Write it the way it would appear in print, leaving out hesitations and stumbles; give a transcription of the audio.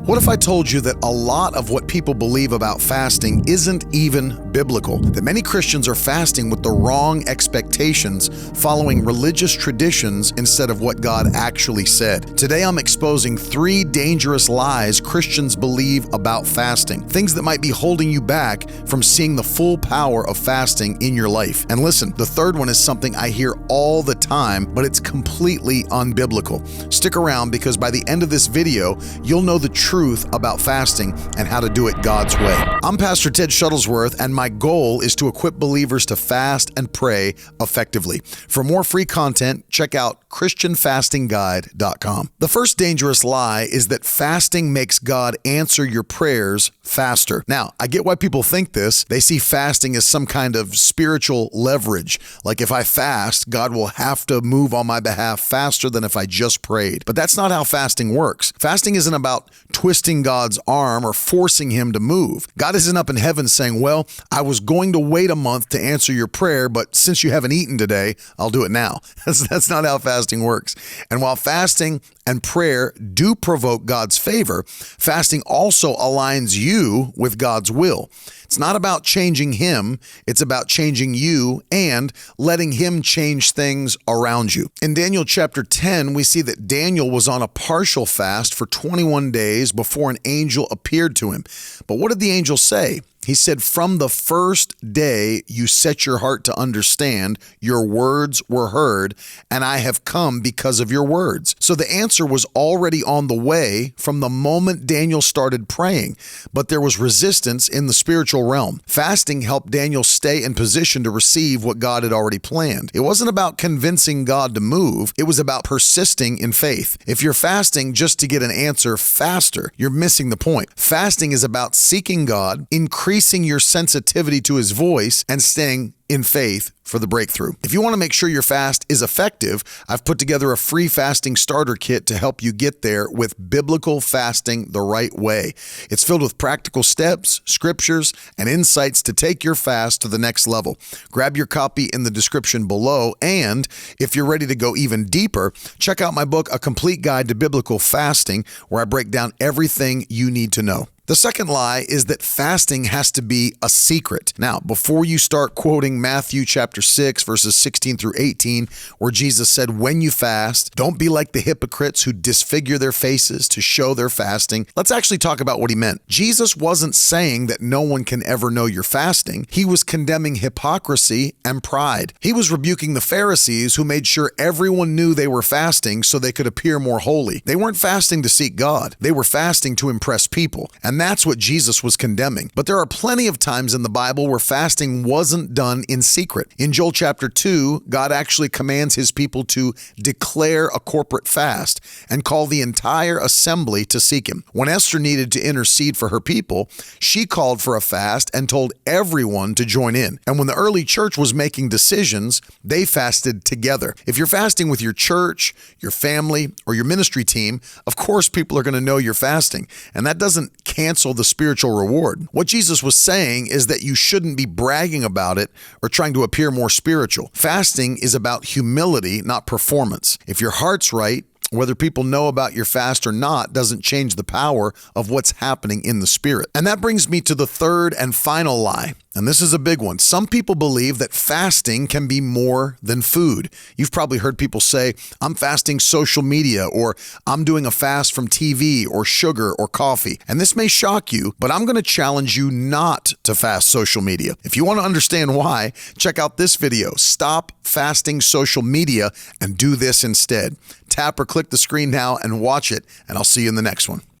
What if I told you that a lot of what people believe about fasting isn't even biblical? That many Christians are fasting with the wrong expectations, following religious traditions instead of what God actually said. Today I'm exposing 3 dangerous lies Christians believe about fasting, things that might be holding you back from seeing the full power of fasting in your life. And listen, the third one is something I hear all the time, but it's completely unbiblical. Stick around, because by the end of this video, you'll know the truth about fasting and how to do it God's way. I'm Pastor Ted Shuttlesworth, and my goal is to equip believers to fast and pray effectively. For more free content, check out ChristianFastingGuide.com. The first dangerous lie is that fasting makes God answer your prayers faster. Now, I get why people think this. They see fasting as some kind of spiritual leverage. Like if I fast, God will have to move on my behalf faster than if I just prayed. But that's not how fasting works. Fasting isn't about twisting God's arm or forcing him to move. God isn't up in heaven saying, well, I was going to wait a month to answer your prayer, but since you haven't eaten today, I'll do it now. That's not how fasting works. And while fasting and prayer do provoke God's favor, fasting also aligns you with God's will. It's not about changing him, it's about changing you and letting him change things around you. In Daniel chapter 10, we see that Daniel was on a partial fast for 21 days before an angel appeared to him. But what did the angel say? He said, from the first day you set your heart to understand, your words were heard, and I have come because of your words. So the answer was already on the way from the moment Daniel started praying, but there was resistance in the spiritual realm. Fasting helped Daniel stay in position to receive what God had already planned. It wasn't about convincing God to move, it was about persisting in faith. If you're fasting just to get an answer faster, you're missing the point. Fasting is about seeking God, increasing your sensitivity to his voice, and staying in faith for the breakthrough. If you want to make sure your fast is effective, I've put together a free fasting starter kit to help you get there with biblical fasting the right way. It's filled with practical steps, scriptures, and insights to take your fast to the next level. Grab your copy in the description below, and if you're ready to go even deeper, check out my book, A Complete Guide to Biblical Fasting, where I break down everything you need to know. The second lie is that fasting has to be a secret. Now, before you start quoting Matthew chapter 6, verses 16 through 18, where Jesus said, when you fast, don't be like the hypocrites who disfigure their faces to show they're fasting. Let's actually talk about what he meant. Jesus wasn't saying that no one can ever know you're fasting. He was condemning hypocrisy and pride. He was rebuking the Pharisees who made sure everyone knew they were fasting so they could appear more holy. They weren't fasting to seek God. They were fasting to impress people. And that's what Jesus was condemning. But there are plenty of times in the Bible where fasting wasn't done in secret. In Joel chapter 2, God actually commands his people to declare a corporate fast and call the entire assembly to seek him. When Esther needed to intercede for her people, she called for a fast and told everyone to join in. And when the early church was making decisions, they fasted together. If you're fasting with your church, your family, or your ministry team, of course people are going to know you're fasting. And that doesn't cancel the spiritual reward. What Jesus was saying is that you shouldn't be bragging about it or trying to appear more spiritual. Fasting is about humility, not performance. If your heart's right, whether people know about your fast or not doesn't change the power of what's happening in the spirit. And that brings me to the third and final lie. And this is a big one. Some people believe that fasting can be more than food. You've probably heard people say, I'm fasting social media, or I'm doing a fast from TV or sugar or coffee. And this may shock you, but I'm going to challenge you not to fast social media. If you want to understand why, check out this video. Stop fasting social media and do this instead. Tap or click the screen now and watch it, and I'll see you in the next one.